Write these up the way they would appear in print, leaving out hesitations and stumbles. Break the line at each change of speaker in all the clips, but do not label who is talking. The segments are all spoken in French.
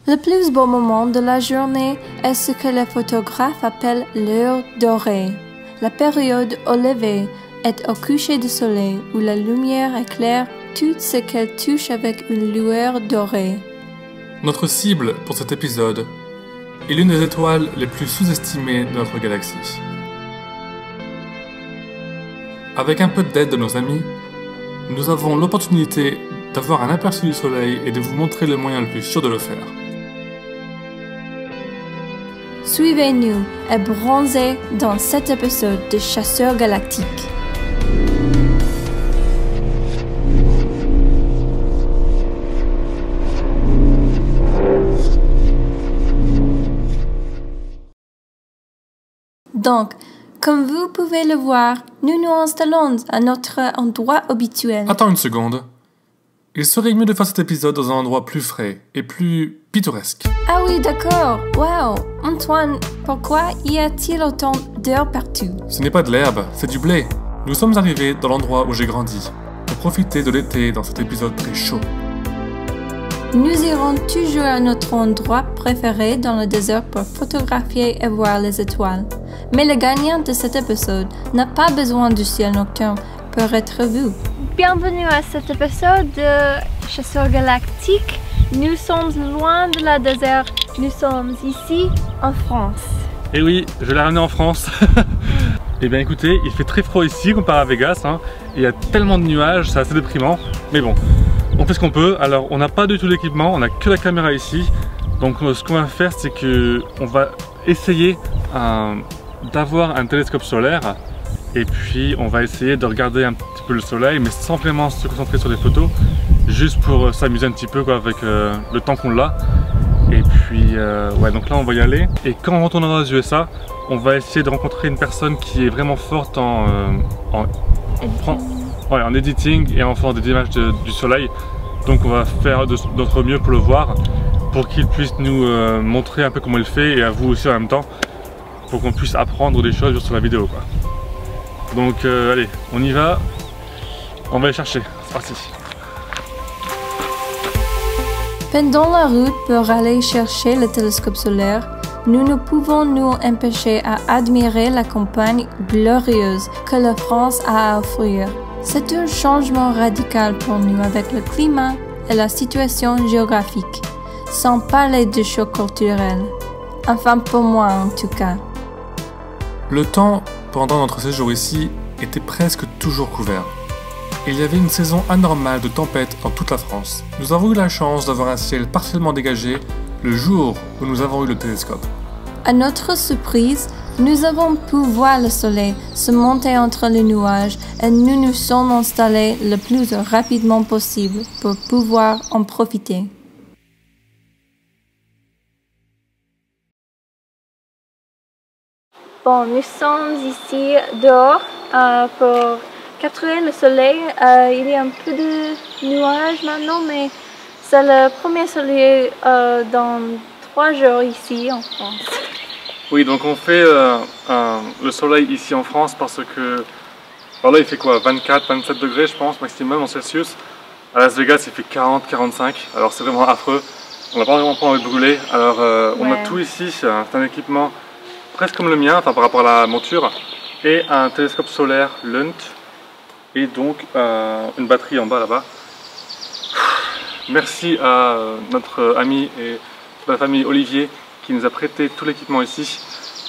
Le plus beau moment de la journée est ce que les photographes appellent l'heure dorée. La période au lever est au coucher du soleil où la lumière éclaire tout ce qu'elle touche avec une lueur dorée.
Notre cible pour cet épisode est l'une des étoiles les plus sous-estimées de notre galaxie. Avec un peu d'aide de nos amis, nous avons l'opportunité d'avoir un aperçu du soleil et de vous montrer le moyen le plus sûr de le faire.
Suivez-nous et bronzez dans cet épisode de Chasseurs Galactiques. Donc, comme vous pouvez le voir, nous nous installons à notre endroit habituel.
Attends une seconde. Il serait mieux de faire cet épisode dans un endroit plus frais et plus pittoresque.
Ah oui, d'accord. Wow. Antoine, pourquoi y a-t-il autant d'herbes partout?
Ce n'est pas de l'herbe, c'est du blé. Nous sommes arrivés dans l'endroit où j'ai grandi, pour profiter de l'été dans cet épisode très chaud.
Nous irons toujours à notre endroit préféré dans le désert pour photographier et voir les étoiles. Mais le gagnant de cet épisode n'a pas besoin du ciel nocturne pour être vu. Bienvenue à cet épisode de Chasseurs Galactiques. Nous sommes loin de la désert. Nous sommes ici en France.
Et oui, je l'ai ramené en France. Eh bien écoutez, il fait très froid ici comparé à Vegas. Il y a tellement de nuages, c'est assez déprimant. Mais bon, on fait ce qu'on peut. Alors on n'a pas du tout d'équipement, on n'a que la caméra ici. Donc ce qu'on va faire, c'est qu'on va essayer d'avoir un télescope solaire. Et puis on va essayer de regarder un petit peu le soleil, mais sans vraiment se concentrer sur les photos, juste pour s'amuser un petit peu quoi, avec le temps qu'on l'a. Et puis ouais, donc là on va y aller. Et quand on retournera aux USA, on va essayer de rencontrer une personne qui est vraiment forte en editing et en faisant des images du soleil. Donc on va faire de notre mieux pour le voir, pour qu'il puisse nous montrer un peu comment il fait, et à vous aussi en même temps, pour qu'on puisse apprendre des choses sur la vidéo quoi. Donc allez, on y va, on va les chercher, c'est parti.
Pendant la route pour aller chercher le télescope solaire, nous ne pouvons nous empêcher à admirer la campagne glorieuse que la France a à offrir. C'est un changement radical pour nous avec le climat et la situation géographique, sans parler du choc culturel. Enfin pour moi en tout cas.
Le temps pendant notre séjour ici était presque toujours couvert. Il y avait une saison anormale de tempêtes dans toute la France. Nous avons eu la chance d'avoir un ciel partiellement dégagé le jour où nous avons eu le télescope.
À notre surprise, nous avons pu voir le soleil se monter entre les nuages et nous nous sommes installés le plus rapidement possible pour pouvoir en profiter. Bon, nous sommes ici dehors pour capturer le soleil. Il y a un peu de nuages maintenant, mais c'est le premier soleil dans 3 jours ici en France.
Oui, donc on fait le soleil ici en France parce que alors là il fait quoi, 24-27 degrés je pense maximum en Celsius. À Las Vegas il fait 40-45, alors c'est vraiment affreux. On n'a pas vraiment envie de brûler. Alors on a tout ici, c'est un équipement presque comme le mien, enfin par rapport à la monture, et un télescope solaire Lunt, et donc une batterie en bas là-bas. Merci à notre ami et la famille Olivier qui nous a prêté tout l'équipement ici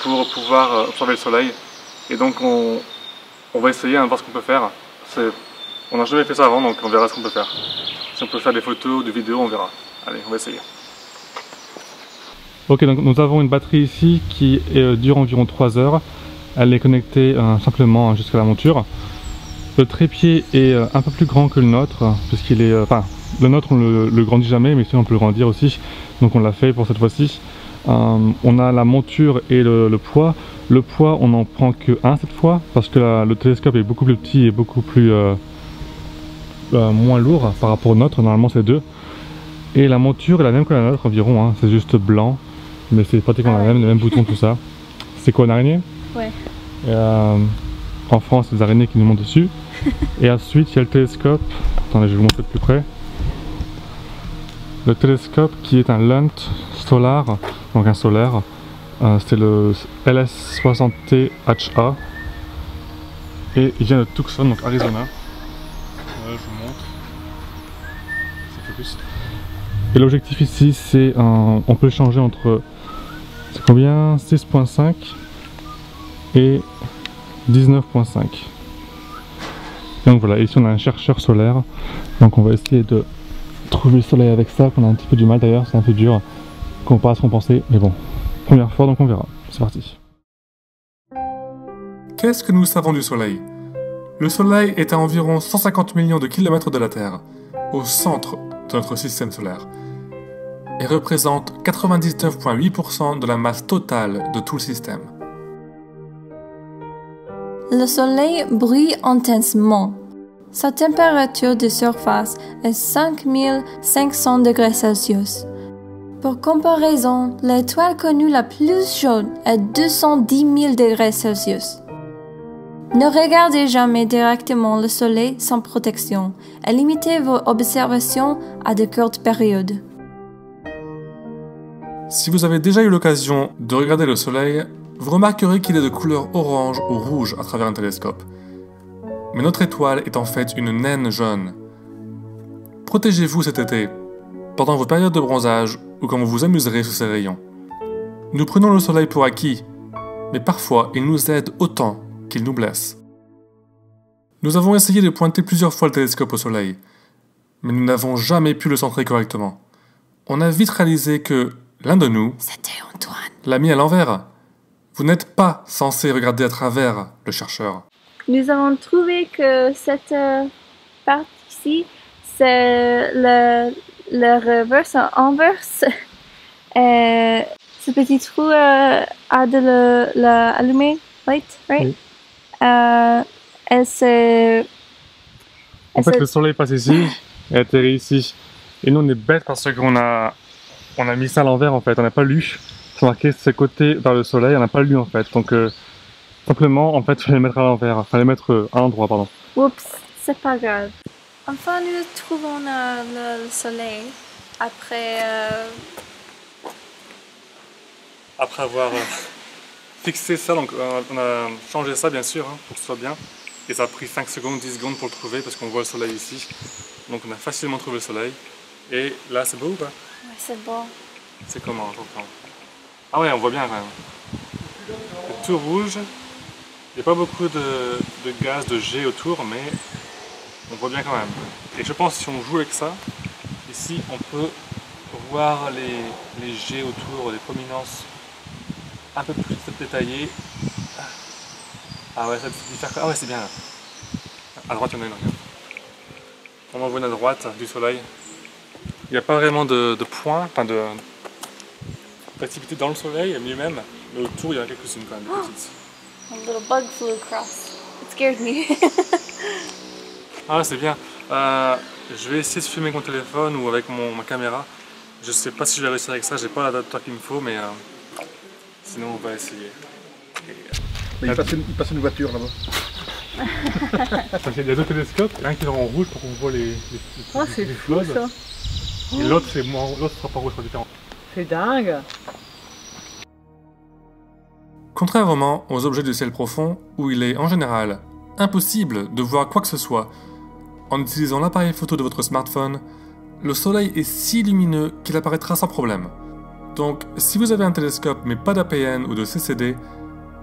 pour pouvoir observer le soleil. Et donc on va essayer de voir ce qu'on peut faire. On n'a jamais fait ça avant, donc on verra ce qu'on peut faire. Si on peut faire des photos, des vidéos, on verra. Allez, on va essayer. Ok, donc nous avons une batterie ici qui dure environ 3 heures. Elle est connectée simplement jusqu'à la monture. Le trépied est un peu plus grand que le nôtre, puisqu'il est... le nôtre on le grandit jamais, mais ici on peut le grandir aussi. Donc on l'a fait pour cette fois-ci. On a la monture et le poids. Le poids on n'en prend que un cette fois, parce que le télescope est beaucoup plus petit et beaucoup plus moins lourd par rapport au nôtre. Normalement c'est 2. Et la monture est la même que la nôtre environ, c'est juste blanc. Mais c'est pratiquement la même, les mêmes boutons, tout ça. C'est quoi, une araignée? Ouais. Et, en France, c'est des araignées qui nous montent dessus. Et ensuite, il y a le télescope. Attendez, je vais vous montrer de plus près. le télescope qui est un Lunt Solar, donc un solaire. C'est le LS60T HA et il vient de Tucson, donc Arizona. Je vous montre. Ça focus. Et l'objectif ici, c'est on peut le changer entre, c'est combien, 6.5 et 19.5. Donc voilà, ici on a un chercheur solaire, donc on va essayer de trouver le soleil avec ça, qu'on a un petit peu du mal d'ailleurs, c'est un peu dur comparé à ce qu'on pensait, mais bon, première fois donc on verra, c'est parti.
Qu'est-ce que nous savons du soleil? Le soleil est à environ 150 millions de kilomètres de la Terre, au centre de notre système solaire, et représente 99,8% de la masse totale de tout le système.
Le soleil brille intensement. Sa température de surface est 5500 degrés Celsius. Pour comparaison, l'étoile connue la plus chaude est 210 000 degrés Celsius. Ne regardez jamais directement le soleil sans protection et limitez vos observations à de courtes périodes.
Si vous avez déjà eu l'occasion de regarder le soleil, vous remarquerez qu'il est de couleur orange ou rouge à travers un télescope. Mais notre étoile est en fait une naine jaune. Protégez-vous cet été, pendant vos périodes de bronzage ou quand vous vous amuserez sous ses rayons. Nous prenons le soleil pour acquis, mais parfois il nous aide autant qu'il nous blesse. Nous avons essayé de pointer plusieurs fois le télescope au soleil, mais nous n'avons jamais pu le centrer correctement. On a vite réalisé que l'un de nous,
C'était Antoine,
l'a mis à l'envers. Vous n'êtes pas censé regarder à travers le chercheur.
Nous avons trouvé que cette partie-ci, c'est le reverse inverse. Ce petit trou a de l'allumé, light, right?
Oui.
Et c'est...
En fait, le soleil passe ici et atterrit ici. Et nous, on est bêtes parce qu'on a mis ça à l'envers en fait. On n'a pas lu. C'est marqué ce côté vers le soleil, on n'a pas lu en fait. Donc, simplement, en fait, il fallait le mettre à l'envers. Il fallait le mettre à l'endroit, pardon.
Oups, c'est pas grave.
Enfin, nous trouvons le soleil après
Avoir fixé ça, donc on a changé ça bien sûr hein, pour que ce soit bien. Et ça a pris 5 secondes, 10 secondes pour le trouver parce qu'on voit le soleil ici. Donc on a facilement trouvé le soleil. Et là, c'est beau ou pas?
Ouais, c'est beau.
C'est comment, j'entends. Ah ouais, on voit bien quand même. C'est tout rouge. Il n'y a pas beaucoup de gaz, de jet autour, mais on voit bien quand même. Et je pense que si on joue avec ça, ici on peut voir les jets autour, les prominences un peu plus détaillées. Ah ouais, ça diffère. Ah ouais, c'est bien là. À droite, il y en a une, regarde. On en voit une à droite du soleil. Il n'y a pas vraiment de points, enfin d'activité dans le soleil lui-même, mais autour il y en a quelques-unes quand même, petites.
A little bug flew across. It scared me.
Ah c'est bien. Je vais essayer de filmer avec mon téléphone ou avec ma caméra. Je sais pas si je vais réussir avec ça, j'ai pas l'adapteur qu'il me faut, mais sinon on va essayer.
Il passe une voiture là-bas.
Il y a deux télescopes, un qui est en rouge pour qu'on voit les
fou
choses.
ça.
Et l'autre sera pas rouge, sera différent.
C'est dingue.
Contrairement aux objets du ciel profond, où il est en général impossible de voir quoi que ce soit, en utilisant l'appareil photo de votre smartphone, le soleil est si lumineux qu'il apparaîtra sans problème. Donc, si vous avez un télescope mais pas d'APN ou de CCD,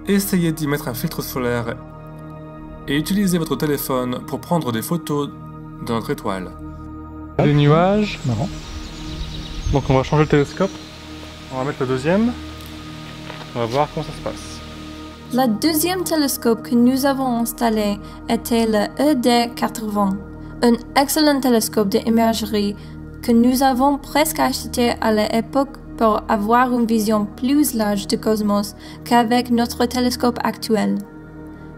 essayez d'y mettre un filtre solaire et utilisez votre téléphone pour prendre des photos de notre étoile.
Des nuages.
Marrant.
Donc on va changer le télescope. On va mettre le deuxième. On va voir comment ça se passe.
Le deuxième télescope que nous avons installé était le ED80, un excellent télescope d'imagerie que nous avons presque acheté à l'époque pour avoir une vision plus large du cosmos qu'avec notre télescope actuel.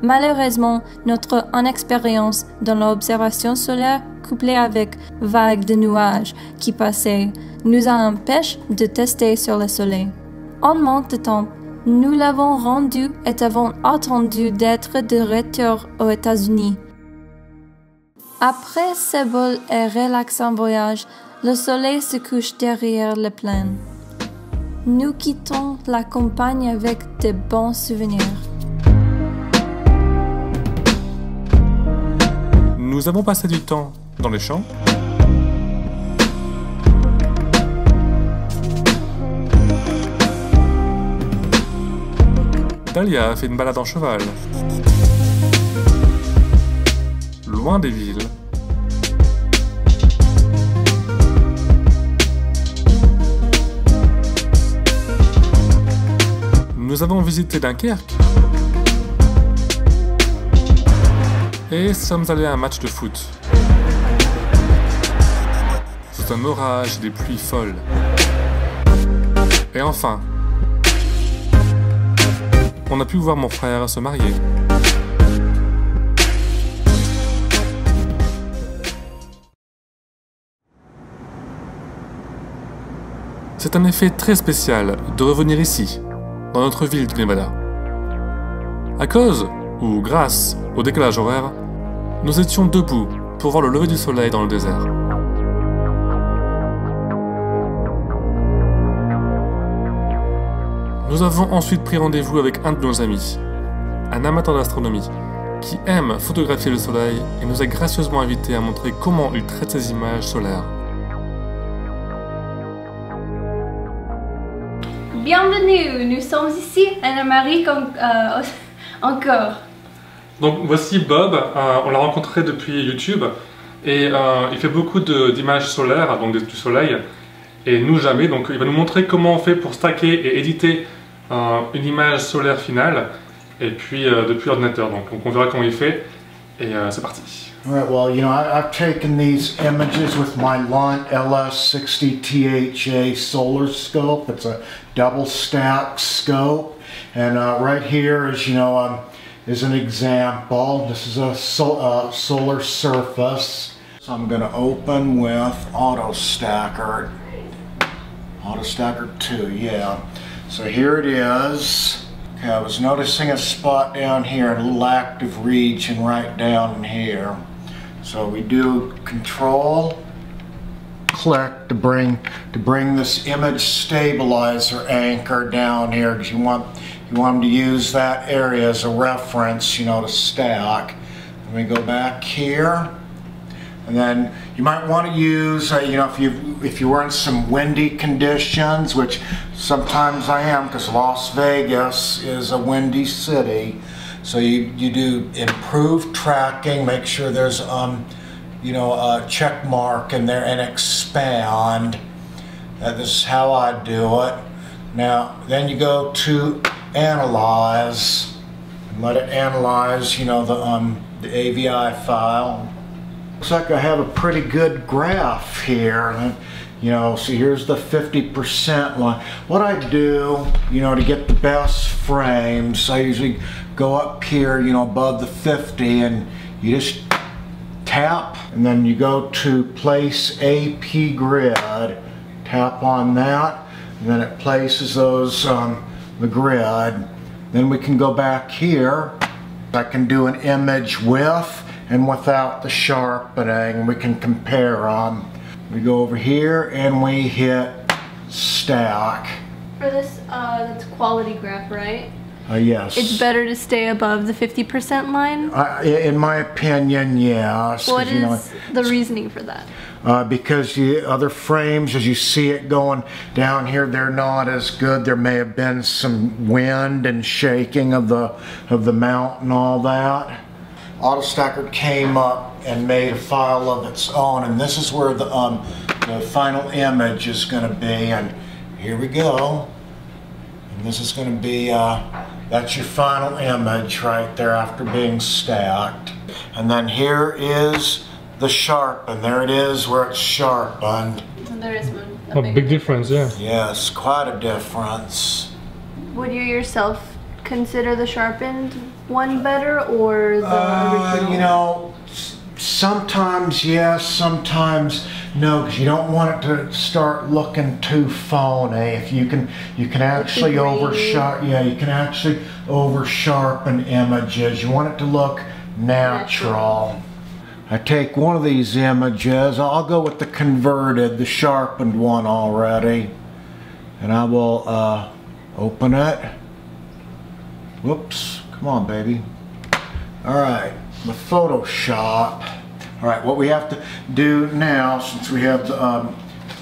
Malheureusement, notre inexpérience dans l'observation solaire, couplée avec vagues de nuages qui passaient, nous a empêché de tester sur le soleil. En manque de temps, nous l'avons rendu et avons attendu d'être de retour aux États-Unis. Après ce beau et relaxant voyage, Le soleil se couche derrière les plaines. Nous quittons la campagne avec de bons souvenirs.
Nous avons passé du temps dans les champs. Dalia a fait une balade en cheval. Loin des villes. Nous avons visité Dunkerque. Et sommes allés à un match de foot. Sous un orage et des pluies folles. Et enfin, on a pu voir mon frère se marier. C'est un effet très spécial de revenir ici, dans notre ville du Nevada. À cause, ou grâce, au décalage horaire, nous étions debout pour voir le lever du soleil dans le désert. Nous avons ensuite pris rendez-vous avec un de nos amis, un amateur d'astronomie, qui aime photographier le soleil et nous a gracieusement invités à montrer comment il traite ses images solaires.
Bienvenue, nous sommes ici en Amérique encore.
Donc voici Bob, on l'a rencontré depuis YouTube et il fait beaucoup d'images solaires, donc du soleil, et nous jamais, donc il va nous montrer comment on fait pour stacker et éditer une image solaire finale, et puis depuis l'ordinateur, donc on verra comment il fait, et c'est parti.
All right, well, you know, I've taken these images with my Lunt LS60 THA solar scope. It's a double stack scope, and right here is, you know, is an example. This is a solar surface. So I'm going to open with AutoStacker. AutoStacker 2, yeah. So here it is. Okay, I was noticing a spot down here, a little active region right down here. So we do Control, click to bring this image stabilizer anchor down here, because you want them to use that area as a reference, you know, to stack. Let me go back here, and then you might want to use, you know, if you were in some windy conditions, which sometimes I am, because Las Vegas is a windy city. So you do improved tracking, make sure there's you know, a check mark in there, and expand. This is how I do it. Now then you go to analyze and let it analyze, you know, the AVI file. Looks like I have a pretty good graph here. You know, so here's the 50% line. What I do, you know, to get the best frames, I usually go up here, you know, above the 50, and you just tap, and then you go to place AP grid, tap on that, and then it places those the grid. Then we can go back here. I can do an image with and without the sharpening. We can compare them. We go over here and we hit stack.
For this, that's quality graph, right?
Yes.
It's better to stay above the 50% line?
In my opinion, yes.
What is the reasoning for that?
Because the other frames, as you see it going down here, they're not as good. There may have been some wind and shaking of the mount and all that. AutoStacker came up and made a file of its own, and this is where the final image is going to be. And here we go. And this is going to be that's your final image right there after being stacked. And then here is the sharpen. There it is where it's sharpened.
And there is
a big difference, yeah.
Yes, quite a difference.
Would you yourself consider the sharpened one better, or the original?
You know, sometimes yes, sometimes no, because you don't want it to start looking too phony. If you can actually oversharpen. Yeah, you can actually over-sharpen images. You want it to look natural. I take one of these images. I'll go with the converted, the sharpened one already. And I will open it. Whoops, come on baby. All right, with Photoshop. All right, what we have to do now, since we have the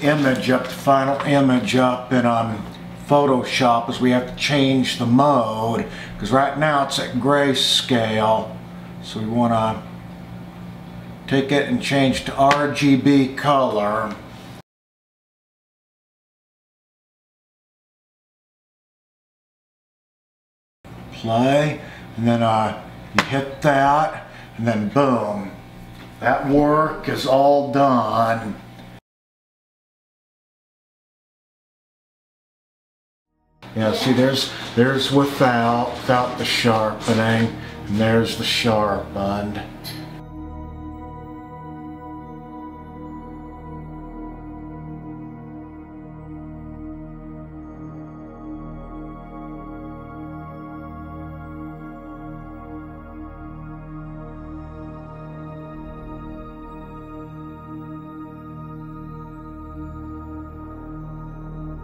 image up, the final image up in Photoshop, is we have to change the mode, because right now it's at grayscale. So we want to take it and change to RGB color. Play, and then you hit that, and then boom. That work is all done. Yeah, see, there's without the sharpening, and there's the sharpened.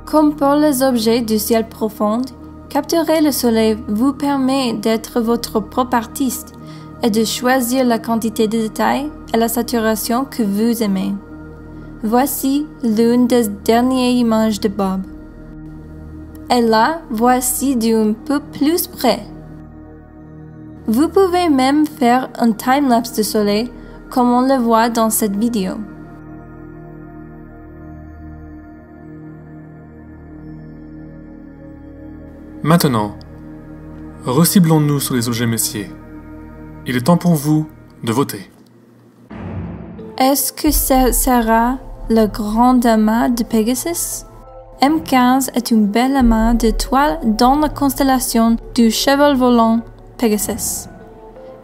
Comme pour les objets du ciel profond, capturer le soleil vous permet d'être votre propre artiste et de choisir la quantité de détails et la saturation que vous aimez. Voici l'une des dernières images de Bob. Et là, voici d'un peu plus près. Vous pouvez même faire un time-lapse de soleil comme on le voit dans cette vidéo.
Maintenant, reciblons-nous sur les objets messiers. Il est temps pour vous de voter.
Est-ce que ce sera le grand amas de Pegasus? M15 est une belle amas d'étoiles dans la constellation du cheval volant Pegasus.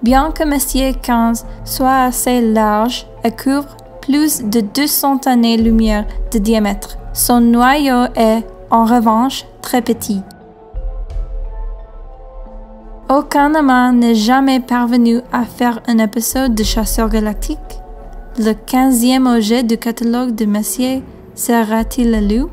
Bien que Messier 15 soit assez large et couvre plus de 200 années-lumière de diamètre, son noyau est, en revanche, très petit. Aucun amas n'est jamais parvenu à faire un épisode de Chasseurs Galactiques. Le 15e objet du catalogue de Messier sera-t-il le loup?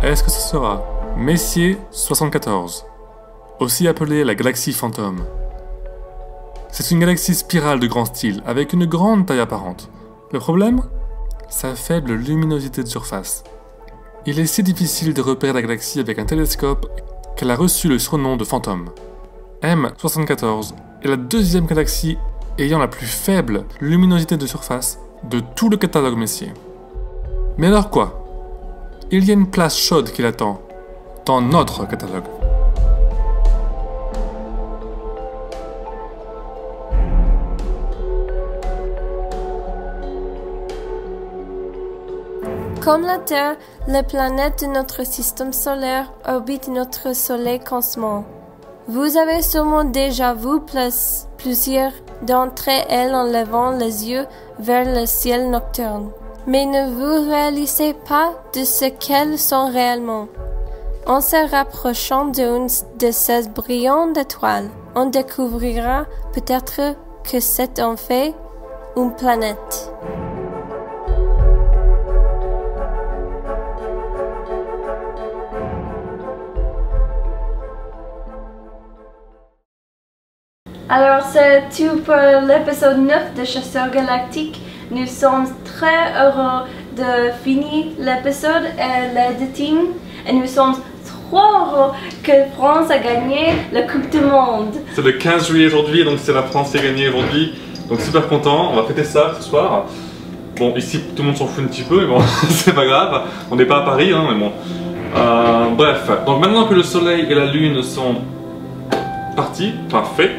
Est-ce que ce sera Messier 74, aussi appelée la galaxie fantôme? C'est une galaxie spirale de grand style, avec une grande taille apparente. Le problème? Sa faible luminosité de surface. Il est si difficile de repérer la galaxie avec un télescope qu'elle a reçu le surnom de fantôme. M74 est la deuxième galaxie ayant la plus faible luminosité de surface de tout le catalogue Messier. Mais alors quoi? Il y a une place chaude qui l'attend dans notre catalogue.
Comme la Terre, les planètes de notre système solaire orbitent notre Soleil constamment. Vous avez sûrement déjà vu plusieurs d'entre elles en levant les yeux vers le ciel nocturne. Mais ne vous réalisez pas de ce qu'elles sont réellement. En se rapprochant d'une de ces brillantes étoiles, on découvrira peut-être que c'est en fait une planète.
Alors c'est tout pour l'épisode 9 de Chasseurs Galactiques. Nous sommes très heureux de finir l'épisode et l'editing. Et nous sommes trop heureux que France a gagné la Coupe du Monde.
C'est le 15 juillet aujourd'hui, donc c'est la France qui a gagné aujourd'hui. Donc super content, on va fêter ça ce soir. Bon, ici tout le monde s'en fout un petit peu, mais bon, c'est pas grave. On n'est pas à Paris, hein, mais bon. Bref, donc maintenant que le soleil et la lune sont partis, enfin faits,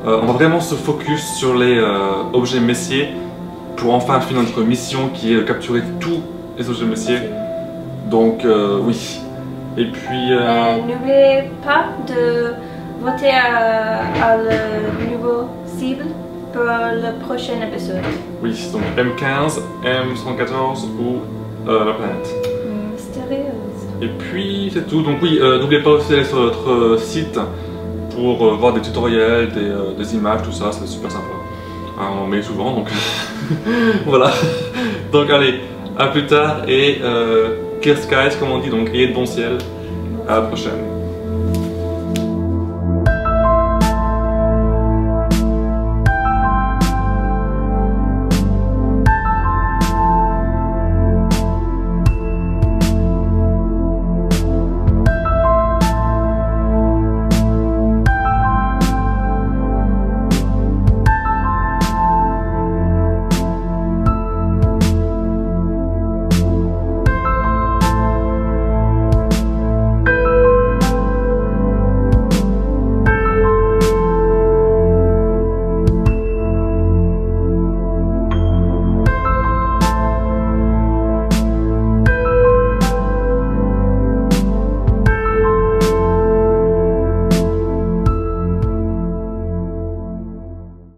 on va vraiment se focus sur les objets Messier pour enfin finir notre mission qui est de capturer tous les objets Messier. Donc oui. Et puis...
N'oubliez pas de voter à le nouveau cible pour le prochain épisode.
Oui, donc M15, M114 ou la planète. Et puis c'est tout. Donc oui, n'oubliez pas aussi d'aller sur notre site pour voir des tutoriels, des images, tout ça, c'est super sympa. Hein, on en met souvent donc voilà. Donc allez, à plus tard et clear skies comme on dit, donc ayez de bon ciel. À la prochaine.